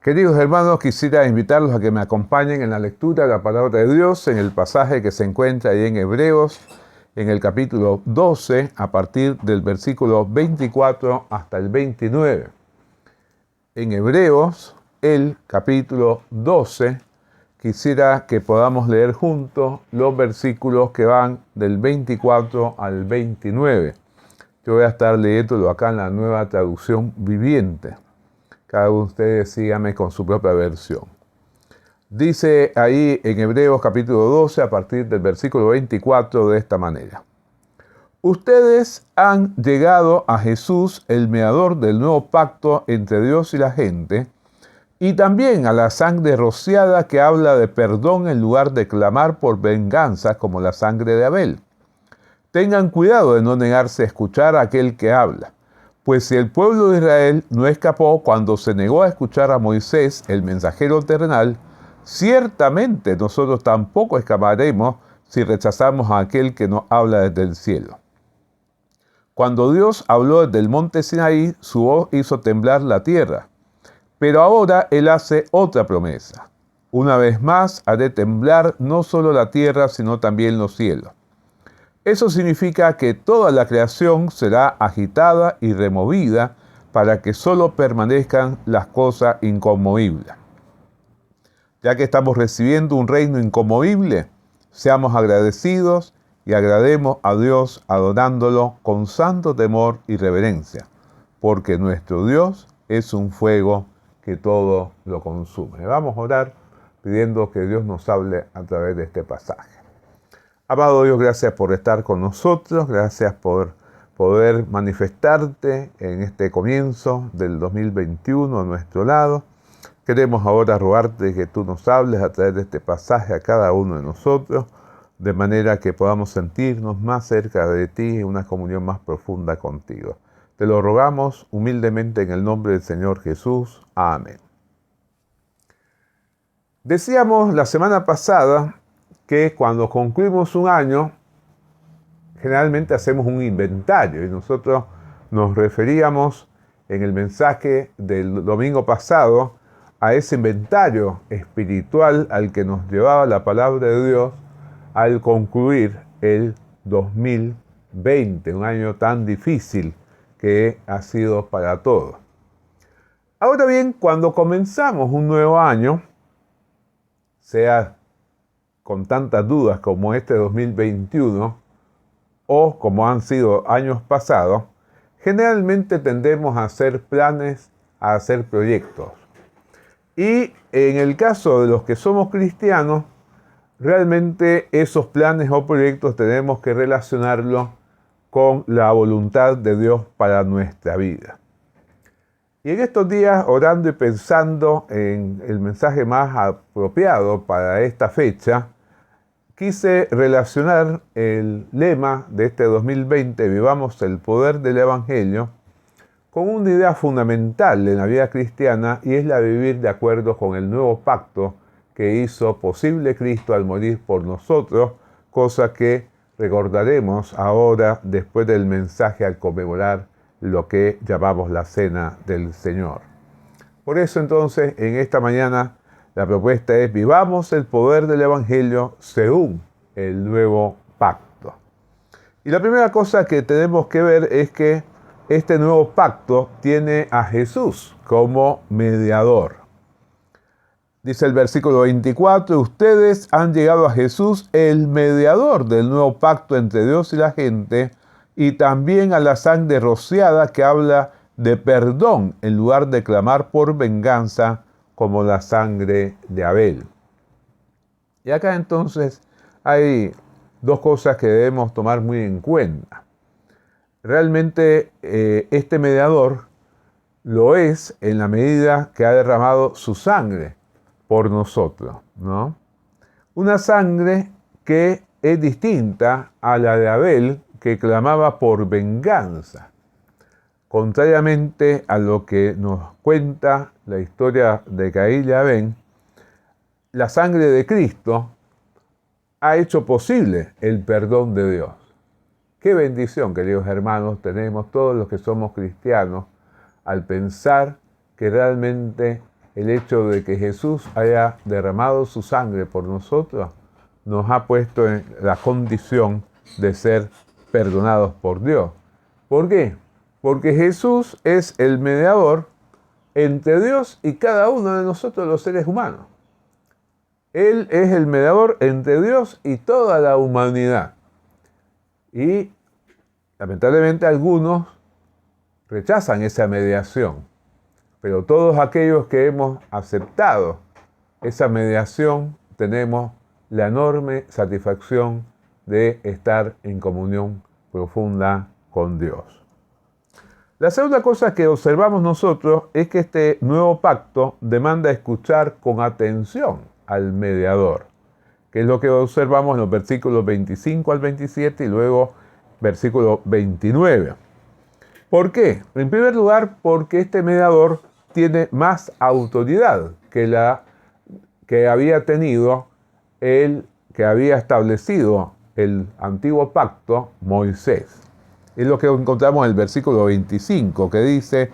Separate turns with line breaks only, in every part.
Queridos hermanos, quisiera invitarlos a que me acompañen en la lectura de la palabra de Dios en el pasaje que se encuentra ahí en Hebreos, en el capítulo 12, a partir del versículo 24 hasta el 29. En Hebreos, el capítulo 12, quisiera que podamos leer juntos los versículos que van del 24 al 29. Yo voy a estar leyéndolo acá en la Nueva Traducción Viviente. Cada uno de ustedes sígame con su propia versión. Dice ahí en Hebreos capítulo 12, a partir del versículo 24, de esta manera. Ustedes han llegado a Jesús, el mediador del nuevo pacto entre Dios y la gente, y también a la sangre rociada que habla de perdón en lugar de clamar por venganza como la sangre de Abel. Tengan cuidado de no negarse a escuchar a aquel que habla. Pues si el pueblo de Israel no escapó cuando se negó a escuchar a Moisés, el mensajero terrenal, ciertamente nosotros tampoco escaparemos si rechazamos a aquel que nos habla desde el cielo. Cuando Dios habló desde el monte Sinaí, su voz hizo temblar la tierra. Pero ahora Él hace otra promesa. Una vez más haré temblar no solo la tierra, sino también los cielos. Eso significa que toda la creación será agitada y removida para que solo permanezcan las cosas inconmovibles. Ya que estamos recibiendo un reino inconmovible, seamos agradecidos y agrademos a Dios adorándolo con santo temor y reverencia, porque nuestro Dios es un fuego que todo lo consume. Vamos a orar pidiendo que Dios nos hable a través de este pasaje. Amado Dios, gracias por estar con nosotros, gracias por poder manifestarte en este comienzo del 2021 a nuestro lado. Queremos ahora rogarte que tú nos hables a través de este pasaje a cada uno de nosotros, de manera que podamos sentirnos más cerca de ti, en una comunión más profunda contigo. Te lo rogamos humildemente en el nombre del Señor Jesús. Amén. Decíamos la semana pasada que cuando concluimos un año, generalmente hacemos un inventario y nosotros nos referíamos en el mensaje del domingo pasado a ese inventario espiritual al que nos llevaba la palabra de Dios al concluir el 2020, un año tan difícil que ha sido para todos. Ahora bien, cuando comenzamos un nuevo año, sea con tantas dudas como este 2021 o como han sido años pasados, generalmente tendemos a hacer planes, a hacer proyectos. Y en el caso de los que somos cristianos, realmente esos planes o proyectos tenemos que relacionarlos con la voluntad de Dios para nuestra vida. Y en estos días, orando y pensando en el mensaje más apropiado para esta fecha, quise relacionar el lema de este 2020, Vivamos el poder del Evangelio, con una idea fundamental en la vida cristiana, y es la de vivir de acuerdo con el nuevo pacto que hizo posible Cristo al morir por nosotros, cosa que recordaremos ahora después del mensaje al conmemorar lo que llamamos la Cena del Señor. Por eso entonces, en esta mañana, la propuesta es vivamos el poder del Evangelio según el nuevo pacto. Y la primera cosa que tenemos que ver es que este nuevo pacto tiene a Jesús como mediador. Dice el versículo 24, ustedes han llegado a Jesús, el mediador del nuevo pacto entre Dios y la gente, y también a la sangre rociada que habla de perdón en lugar de clamar por venganza como la sangre de Abel. Y acá entonces hay dos cosas que debemos tomar muy en cuenta. Realmente este mediador lo es en la medida que ha derramado su sangre por nosotros, ¿no? Una sangre que es distinta a la de Abel, que clamaba por venganza. Contrariamente a lo que nos cuenta la historia de Caín y Abel, la sangre de Cristo ha hecho posible el perdón de Dios. Qué bendición, queridos hermanos, tenemos todos los que somos cristianos al pensar que realmente el hecho de que Jesús haya derramado su sangre por nosotros, nos ha puesto en la condición de ser perdonados por Dios. ¿Por qué? Porque Jesús es el mediador entre Dios y cada uno de nosotros los seres humanos. Él es el mediador entre Dios y toda la humanidad. Y lamentablemente algunos rechazan esa mediación. Pero todos aquellos que hemos aceptado esa mediación tenemos la enorme satisfacción de estar en comunión profunda con Dios. La segunda cosa que observamos nosotros es que este nuevo pacto demanda escuchar con atención al mediador, que es lo que observamos en los versículos 25 al 27 y luego versículo 29. ¿Por qué? En primer lugar, porque este mediador tiene más autoridad que la que había tenido el que había establecido el antiguo pacto, Moisés. Es lo que encontramos en el versículo 25, que dice: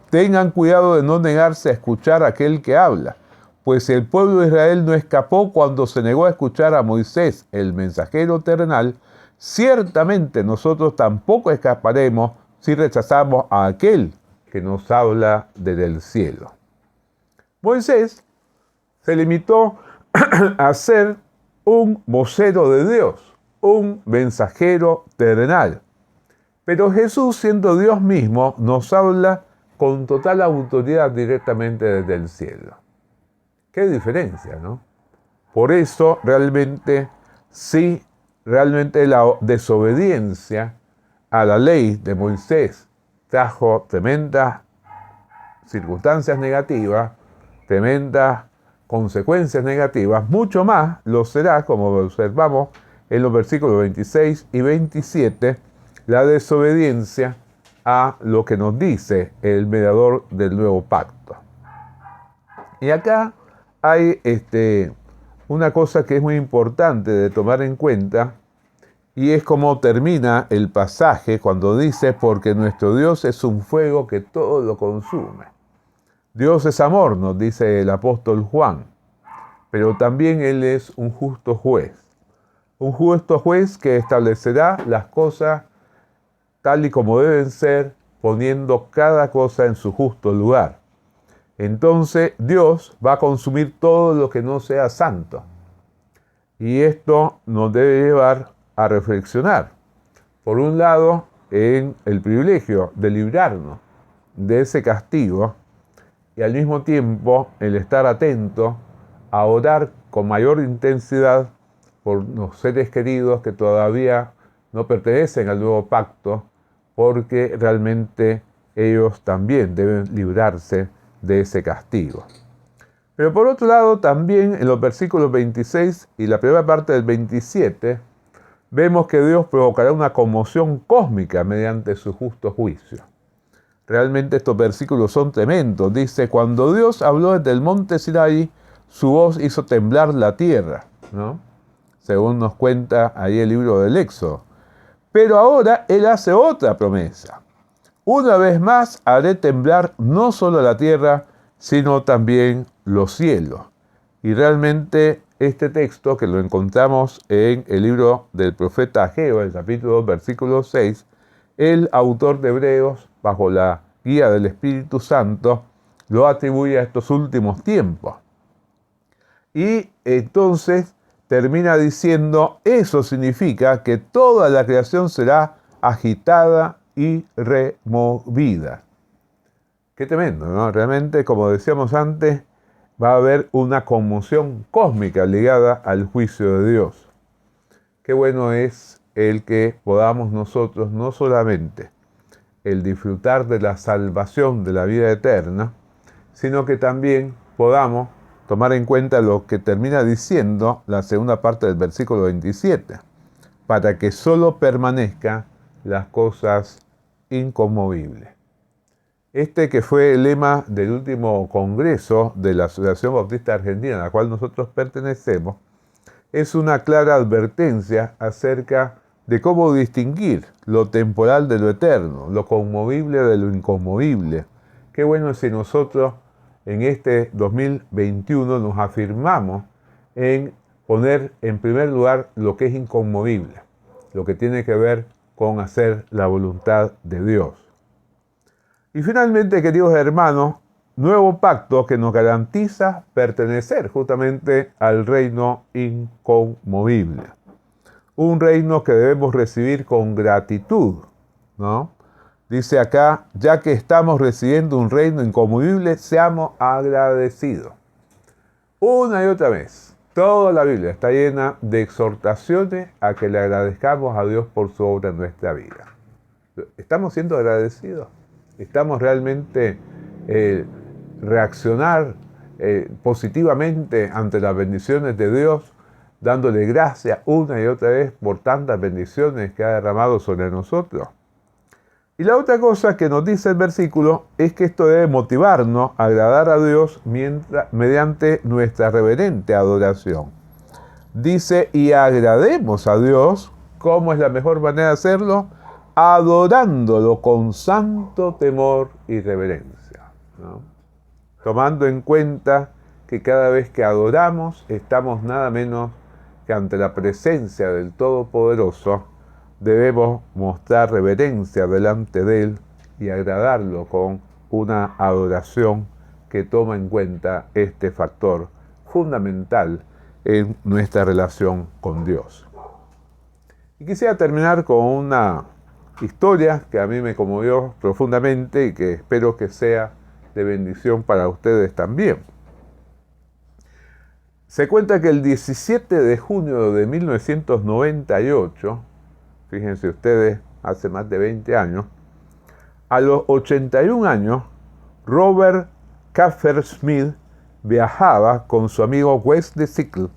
tengan cuidado de no negarse a escuchar a aquel que habla, pues el pueblo de Israel no escapó cuando se negó a escuchar a Moisés, el mensajero terrenal. Ciertamente nosotros tampoco escaparemos si rechazamos a aquel que nos habla desde el cielo. Moisés se limitó a ser un vocero de Dios, un mensajero terrenal. Pero Jesús, siendo Dios mismo, nos habla con total autoridad directamente desde el cielo. Qué diferencia, ¿no? Por eso realmente la desobediencia a la ley de Moisés trajo tremendas circunstancias negativas, tremendas consecuencias negativas, mucho más lo será, como observamos en los versículos 26 y 27, la desobediencia a lo que nos dice el mediador del nuevo pacto. Y acá hay una cosa que es muy importante de tomar en cuenta, y es como termina el pasaje cuando dice: porque nuestro Dios es un fuego que todo lo consume. Dios es amor, nos dice el apóstol Juan, pero también Él es un justo juez. Un justo juez que establecerá las cosas tal y como deben ser, poniendo cada cosa en su justo lugar. Entonces Dios va a consumir todo lo que no sea santo. Y esto nos debe llevar a reflexionar. Por un lado, en el privilegio de librarnos de ese castigo, y al mismo tiempo el estar atento a orar con mayor intensidad por los seres queridos que todavía no pertenecen al nuevo pacto, porque realmente ellos también deben librarse de ese castigo. Pero por otro lado, también en los versículos 26 y la primera parte del 27, vemos que Dios provocará una conmoción cósmica mediante su justo juicio. Realmente estos versículos son tremendos. Dice: cuando Dios habló desde el monte Sinaí, su voz hizo temblar la tierra, ¿no? Según nos cuenta ahí el libro del Éxodo. Pero ahora Él hace otra promesa. Una vez más haré temblar no solo la tierra, sino también los cielos. Y realmente este texto, que lo encontramos en el libro del profeta Ageo, el capítulo 2, versículo 6, el autor de Hebreos, bajo la guía del Espíritu Santo, lo atribuye a estos últimos tiempos. Y entonces termina diciendo: eso significa que toda la creación será agitada y removida. Qué tremendo, ¿no? Realmente, como decíamos antes, va a haber una conmoción cósmica ligada al juicio de Dios. Qué bueno es el que podamos nosotros no solamente el disfrutar de la salvación de la vida eterna, sino que también podamos tomar en cuenta lo que termina diciendo la segunda parte del versículo 27, para que solo permanezcan las cosas inconmovibles. Este que fue el lema del último congreso de la Asociación Bautista Argentina, a la cual nosotros pertenecemos, es una clara advertencia acerca de cómo distinguir lo temporal de lo eterno, lo conmovible de lo inconmovible. Qué bueno si nosotros en este 2021 nos afirmamos en poner en primer lugar lo que es inconmovible, lo que tiene que ver con hacer la voluntad de Dios. Y finalmente, queridos hermanos, nuevo pacto que nos garantiza pertenecer justamente al reino inconmovible. Un reino que debemos recibir con gratitud, ¿no? Dice acá, ya que estamos recibiendo un reino inconmovible, seamos agradecidos. Una y otra vez, toda la Biblia está llena de exhortaciones a que le agradezcamos a Dios por su obra en nuestra vida. ¿Estamos siendo agradecidos? ¿Estamos realmente reaccionar positivamente ante las bendiciones de Dios, dándole gracias una y otra vez por tantas bendiciones que ha derramado sobre nosotros? Y la otra cosa que nos dice el versículo es que esto debe motivarnos a agradar a Dios mediante nuestra reverente adoración. Dice, y agrademos a Dios. ¿Cómo es la mejor manera de hacerlo? Adorándolo con santo temor y reverencia, ¿no? Tomando en cuenta que cada vez que adoramos estamos nada menos que ante la presencia del Todopoderoso. Debemos mostrar reverencia delante de Él y agradarlo con una adoración que toma en cuenta este factor fundamental en nuestra relación con Dios. Y quisiera terminar con una historia que a mí me conmovió profundamente y que espero que sea de bendición para ustedes también. Se cuenta que el 17 de junio de 1998, fíjense ustedes, hace más de 20 años, a los 81 años, Robert Kaffer-Smith viajaba con su amigo Wesley Sickle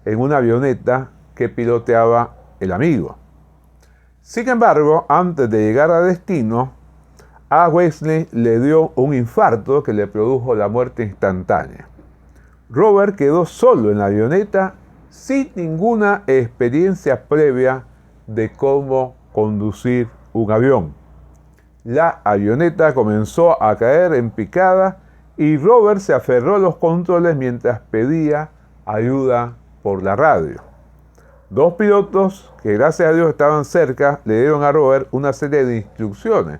en una avioneta que piloteaba el amigo. Sin embargo, antes de llegar a destino, a Wesley le dio un infarto que le produjo la muerte instantánea. Robert quedó solo en la avioneta sin ninguna experiencia previa de cómo conducir un avión. La avioneta comenzó a caer en picada y Robert se aferró a los controles mientras pedía ayuda por la radio. Dos pilotos, que gracias a Dios estaban cerca, le dieron a Robert una serie de instrucciones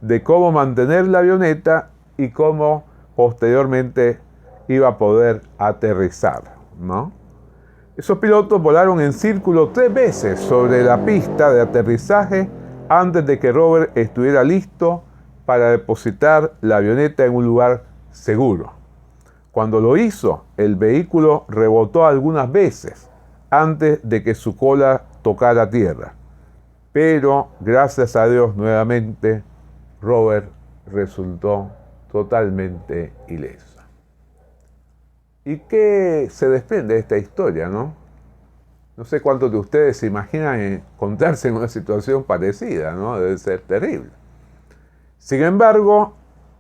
de cómo mantener la avioneta y cómo posteriormente iba a poder aterrizar, ¿no? Esos pilotos volaron en círculo 3 veces sobre la pista de aterrizaje antes de que Robert estuviera listo para depositar la avioneta en un lugar seguro. Cuando lo hizo, el vehículo rebotó algunas veces antes de que su cola tocara tierra. Pero, gracias a Dios, nuevamente, Robert resultó totalmente ileso. ¿Y qué se desprende de esta historia, no? No sé cuántos de ustedes se imaginan encontrarse en una situación parecida, ¿no? Debe ser terrible. Sin embargo,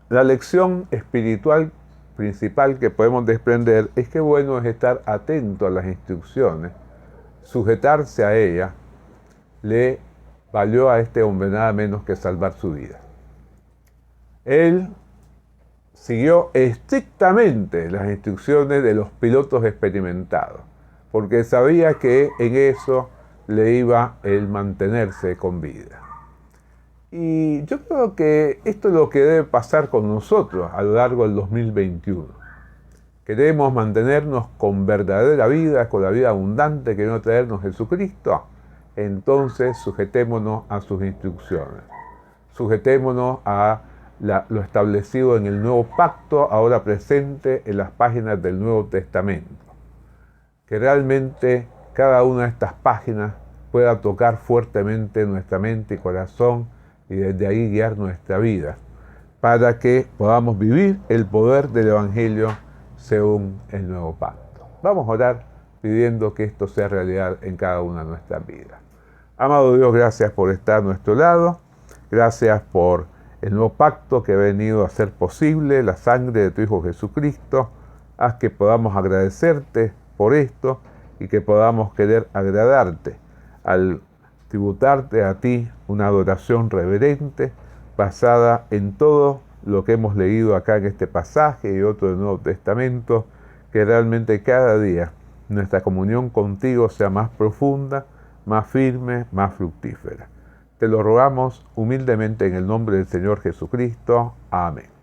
la lección espiritual principal que podemos desprender es que bueno es estar atento a las instrucciones, sujetarse a ellas, le valió a este hombre nada menos que salvar su vida. Él siguió estrictamente las instrucciones de los pilotos experimentados, porque sabía que en eso le iba el mantenerse con vida. Y yo creo que esto es lo que debe pasar con nosotros a lo largo del 2021. Queremos mantenernos con verdadera vida, con la vida abundante que vino a traernos Jesucristo. Entonces sujetémonos a sus instrucciones. Sujetémonos a lo establecido en el nuevo pacto, ahora presente en las páginas del Nuevo Testamento. Que realmente cada una de estas páginas pueda tocar fuertemente nuestra mente y corazón y desde ahí guiar nuestra vida, para que podamos vivir el poder del Evangelio según el nuevo pacto. Vamos a orar pidiendo que esto sea realidad en cada una de nuestras vidas. Amado Dios, gracias por estar a nuestro lado, gracias por el nuevo pacto que ha venido a ser posible, la sangre de tu Hijo Jesucristo. Haz que podamos agradecerte por esto y que podamos querer agradarte al tributarte a ti una adoración reverente basada en todo lo que hemos leído acá en este pasaje y otro del Nuevo Testamento, que realmente cada día nuestra comunión contigo sea más profunda, más firme, más fructífera. Te lo rogamos humildemente en el nombre del Señor Jesucristo. Amén.